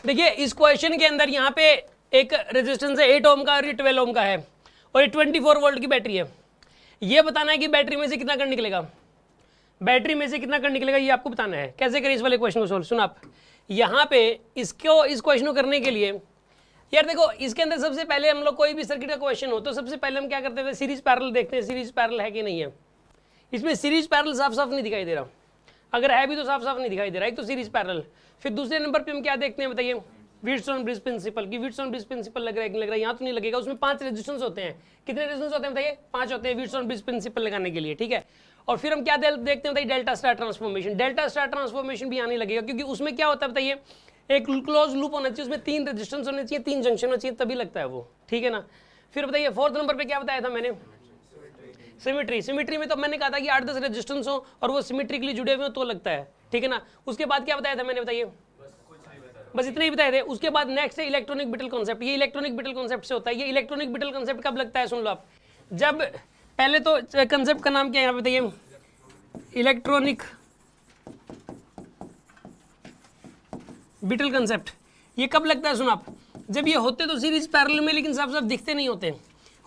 देखिए इस क्वेश्चन के अंदर यहाँ पे एक रेजिस्टेंस है 8 ओम का और ये 12 ओम का है और ये 24 वोल्ट की बैटरी है। ये बताना है कि बैटरी में से कितना करंट निकलेगा, बैटरी में से कितना करंट निकलेगा ये आपको बताना है। कैसे करें इस वाले क्वेश्चन को सोल्व, सुन आप यहाँ पे इस क्वेश्चन को करने के लिए यार देखो इसके अंदर सबसे पहले हम लोग कोई भी सर्किट का क्वेश्चन हो तो सबसे पहले हम क्या करते हैं, सीरीज पैरेलल देखते हैं, सीरीज पैरेलल है कि नहीं है। इसमें सीरीज पैरेलल साफ साफ नहीं दिखाई दे रहा, अगर है भी तो साफ साफ नहीं दिखाई दे रहा। एक तो सीरीज पैरेलल, फिर दूसरे नंबर पे हम क्या देखते हैं बताइए, व्हिटस्टोन-ब्रिज प्रिंसिपल की व्हिटस्टोन-ब्रिज प्रिंसिपल लग रहा है कि लग रहा है, यहाँ तो नहीं लगेगा। उसमें 5 रेजिस्टेंस होते हैं, कितने रेजिस्टेंस होते हैं बताइए, 5 होते हैं व्हिटस्टोन-ब्रिज प्रिंसिपल लगाने के लिए, ठीक है। और फिर हम क्या देखते हैं बताइए, delta star transformation. Delta star transformation भी आने लगेगा क्योंकि उसमें क्या होता है बताइए, एक क्लोज लूप होना चाहिए, उसमें 3 रेजिस्टेंस होने चाहिए, 3 जंक्शन होना चाहिए, तभी लगता है वो, ठीक है ना। फिर बताइए 4th नंबर पे क्या बताया था मैंने, सिमेट्री। सिमेट्री में तो मैंने कहा था कि 8-10 रेजिस्टेंस हो और वो सिमेट्रिकली जुड़े हुए हो तो लगता है, ठीक है ना। उसके बाद क्या बताया था मैंने बताइए, बस इतने ही बताए थे। उसके बाद नेक्स्ट है इलेक्ट्रॉनिक बिटल कॉन्सेप्ट। ये इलेक्ट्रॉनिक बिटल कॉन्सेप्ट से होता है। ये इलेक्ट्रॉनिक बिटल कॉन्सेप्ट कब लगता है सुन लो आप, जब पहले तो कॉन्सेप्ट का नाम क्या है यहाँ पे बताइए, इलेक्ट्रॉनिक बिटल कॉन्सेप्ट। ये कब लगता है सुन आप, जब ये होते तो सीरीज पैरेलल में लेकिन साफ साफ दिखते नहीं होते,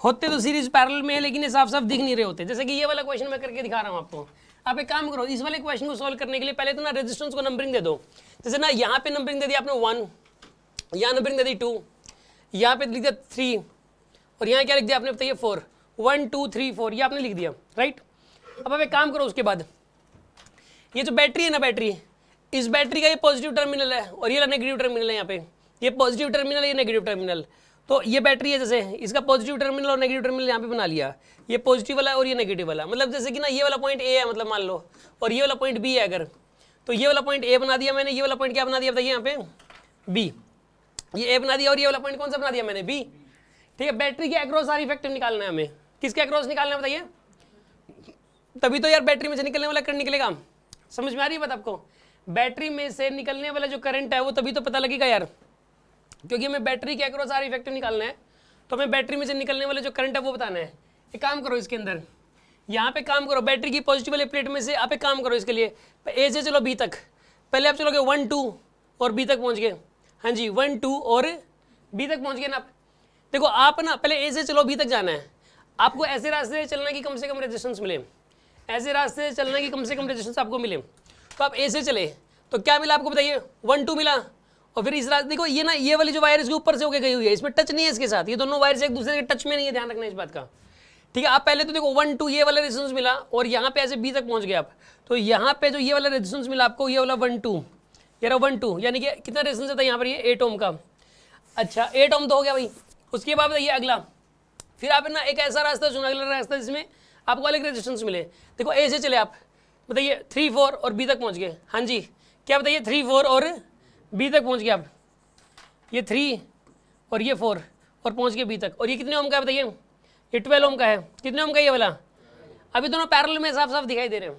होते तो सीरीज पैरेलल में लेकिन ये साफ साफ दिख नहीं रहे होते। जैसे कि ये वाला क्वेश्चन मैं करके दिखा रहा हूँ आपको। आप एक काम करो, इस वाले क्वेश्चन को सॉल्व करने के लिए पहले तो ना रेजिस्टेंस को नंबरिंग दे दो। जैसे ना यहाँ पे नंबरिंग दे दिया आपने 1, यहाँ नंबरिंग दे दी 2, यहाँ पे लिख दिया 3 और यहाँ क्या लिख दिया आपने बताइए 4, 1 2 3 4 ये आपने लिख दिया, राइट। अब आप एक काम करो, उसके बाद ये जो बैटरी है ना, बैटरी, इस बैटरी का ये पॉजिटिव टर्मिनल है और ये नेगेटिव टर्मिनल है। यहाँ पे ये पॉजिटिव टर्मिनल है, ये नेगेटिव टर्मिनल। तो ये बैटरी है, जैसे इसका पॉजिटिव टर्मिनल और नेगेटिव टर्मिनल यहाँ पे बना लिया, ये पॉजिटिव वाला और ये नेगेटिव वाला। मतलब जैसे कि ना ये वाला पॉइंट ए है, मतलब मान लो, और ये वाला पॉइंट बी है अगर, तो ये वाला पॉइंट ए बना दिया मैंने, ये वाला पॉइंट क्या बना दिया बताइए यहाँ पे, बी। ये ए बना दिया और ये वाला पॉइंट कौन सा बना दिया मैंने, बी, ठीक है। बैटरी के अक्रॉस आर इफेक्टिव निकालना है हमें। किसके अक्रॉस निकालना है बताइए, तभी तो यार बैटरी में से निकलने वाला करंट निकलेगा। समझ में आ रही है बात आपको, बैटरी में से निकलने वाला जो करंट है वो तभी तो पता लगेगा यार, क्योंकि हमें बैटरी के अक्रॉस आर इफेक्टिव निकालना है, तो हमें बैटरी में से निकलने वाला जो करंट है वो बताना है। एक काम करो, इसके अंदर यहाँ पे काम करो, बैटरी की पॉजिटिव वाले प्लेट में से आप एक काम करो, इसके लिए ए से चलो बी तक। पहले आप चलोगे 1 2 और बी तक पहुँच गए, हाँ जी 1 2 और बी तक पहुँच गए ना। देखो आप ना पहले ए से चलो बी तक जाना है, आपको ऐसे रास्ते से चलना की कम से कम रेजिस्टेंस मिले, ऐसे रास्ते से चलना की कम से कम रेजिस्टेंस आपको मिले। तो आप ए से चले तो क्या मिला आपको बताइए, 1 2 मिला। और फिर इस रास्ते, देखो ये ना ये वाली जो वायर इसके ऊपर से होकर गई हुई है, इसमें टच नहीं है इसके साथ, ये दोनों वायर एक दूसरे के टच में नहीं है, ध्यान रखना इस बात का, ठीक है। आप पहले तो देखो 1 2 ये वाला रेजिस्टेंस मिला और यहाँ पे ऐसे बी तक पहुंच गए आप, तो यहाँ पे जो ये वाला रेजिस्टेंस मिला आपको, ये वाला 1 2, ये रहा 1 2, यानी कि कितना रेजिस्टेंस था यहाँ पर, ये 8 ओम का। अच्छा 8 ओम तो हो गया भाई। उसके बाद ये अगला, फिर आप ना एक ऐसा रास्ता चुना, अगला रास्ता जिसमें आपको अलग रेजिस्टेंस मिले। देखो ए से चले आप, बताइए 3 4 और बी तक पहुँच गए, हाँ जी क्या बताइए 3 4 और बी तक पहुँच गए आप, ये 3 और ये 4 और पहुँच गए बी तक। और ये कितने ओम का है बताइए, ये 12 ओम का है। कितने ओम का ये वाला, अभी दोनों पैरेलल में साफ साफ दिखाई दे रहे हैं,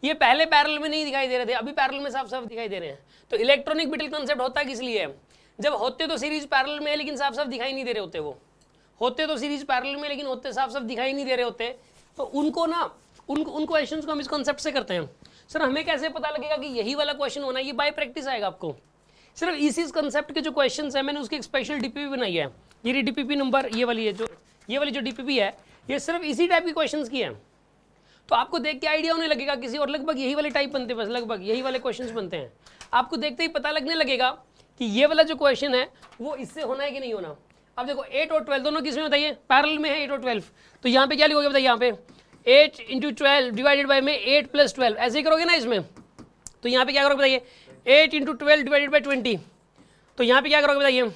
ये पहले पैरेलल में नहीं दिखाई दे रहे थे, अभी पैरेलल में साफ साफ दिखाई दे रहे हैं। तो इलेक्ट्रॉनिक बिटल कॉन्सेप्ट होता किस लिए है, जब होते तो सीरीज पैरेलल में है लेकिन साफ साफ दिखाई नहीं दे रहे होते, वो होते तो सीरीज पैरेलल में लेकिन होते साफ साफ दिखाई नहीं दे रहे होते, तो उनको ना उन क्वेश्चंस को हम इस कॉन्सेप्ट से करते हैं। सर हमें कैसे पता लगेगा कि यही वाला क्वेश्चन होना है, ये बाय प्रैक्टिस आएगा आपको। सिर्फ इसी कॉन्सेप्ट के जो क्वेश्चंस हैं मैंने उसकी एक स्पेशल डीपीपी बनाई है, ये डीपीपी नंबर ये वाली है, जो ये वाली जो डीपीपी है ये सिर्फ इसी टाइप की क्वेश्चंस की है। तो आपको देख के आइडिया होने लगेगा किसी और, लगभग यही वाले टाइप बनते हैं, बस लगभग यही वाले क्वेश्चंस बनते हैं। आपको देखते ही पता लगने लगेगा कि ये वाला जो क्वेश्चन है वो इससे होना है कि नहीं होना। अब देखो 8 और 12 दोनों किस में बताइए, पैरेलल में है 8 और 12, तो यहाँ पे क्या लिखोगे बताइए, यहाँ पे 8 × 12 डिवाइडेड बाई में 8 + 12, ऐसे ही करोगे ना इसमें। तो यहाँ पे क्या करोगे बताइए, 8 × 12 डिवाइडेड बाई 20, तो यहाँ पे क्या करोगे बताइए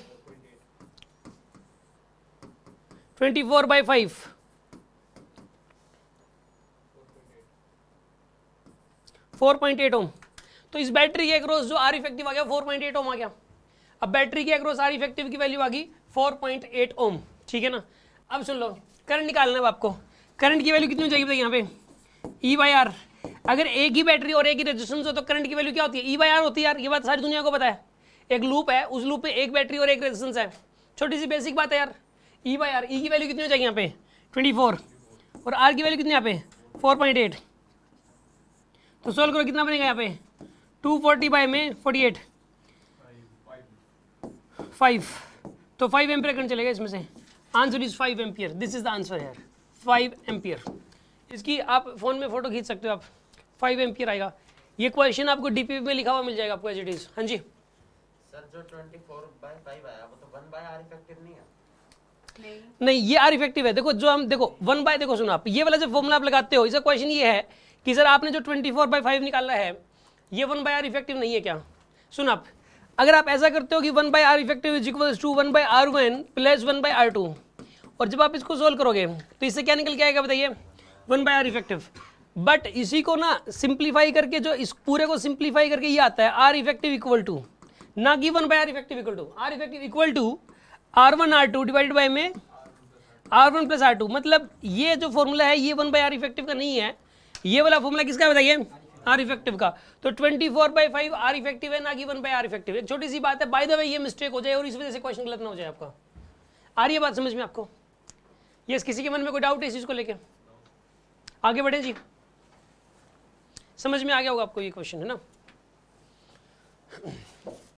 24/5, 4.8 ओम। तो इस बैटरी के अक्रॉस जो आर इफेक्टिव आ गया 4.8 ओम आ गया। अब बैटरी के अक्रॉस आर इफेक्टिव की वैल्यू आ गई 4.8 ओम, ठीक है ना। अब सुन लो, करंट निकालना है आपको, करंट की वैल्यू कितनी हो जाएगी बताइए यहाँ पे, E/R। अगर एक ही बैटरी और एक ही रेजिस्टेंस हो तो करंट की वैल्यू क्या होती है, E/R होती है यार, ये बात सारी दुनिया को पता है। एक लूप है, उस लूप में एक बैटरी और एक रेजिस्टेंस है, छोटी सी बेसिक बात है यार, E/R। E की वैल्यू कितनी हो जाएगी यहाँ पे 24 और R की वैल्यू कितनी यहाँ पे 4.8। तो सोल्व करो कितना बनेगा यहाँ पे 240 बाई में 48, 5, तो 5 एम्पियर करंट चलेगा इसमें से। Answer is 5 ampere, this is the answer है 5 एम्पियर। इसकी आप फ़ोन में फ़ोटो खींच सकते हो आप, 5 एम्पियर आएगा। ये क्वेश्चन आपको डीपीपी में लिखा हुआ मिल जाएगा आपको एज इट इज़। हाँ जी सर, जो 24/5 आया वो तो 1/r इफेक्टिव नहीं है? नहीं, ये आर इफेक्टिव है। देखो जो हम देखो 1 बाय, देखो सुनो आप, ये वाला जो फॉर्मूला आप लगाते हो, इसका क्वेश्चन ये है कि सर आपने जो 24/5 निकाला है ये 1 बाय आर इफेक्टिव नहीं है क्या? सुनो आप, अगर आप ऐसा करते हो कि 1 by r effective is equals to 1/r1 plus 1/r2, और जब आप इसको सोल्व करोगे तो इससे क्या निकल के आएगा बताइए? 1/r effective. बट इसी को ना सिंप्लीफाई करके, जो इस पूरे को सिंप्लीफाई करके ये आता है आर इफेक्टिव इक्वल टू, ना कि 1/r effective equal to, r effective equal to R1 R2 divided by में R1 प्लस R2। मतलब ये जो फॉर्मूला है ये 1/r इफेक्टिव का नहीं है, ये वाला फॉर्मूला किसका है बताइए? आर इफेक्टिव का। तो 24/5 आर इफेक्टिव है, ना कि 1/r इफेक्टिव। एक छोटी सी बात है, बाय द वे ये मिस्टेक हो जाए और इस वजह से क्वेश्चन गलत ना हो जाए आपका। आ रही है बात समझ में आपको? यस, किसी के मन में कोई डाउट है इस चीज़ को लेके? आगे बढ़े जी, समझ में आ गया होगा आपको ये क्वेश्चन, है ना?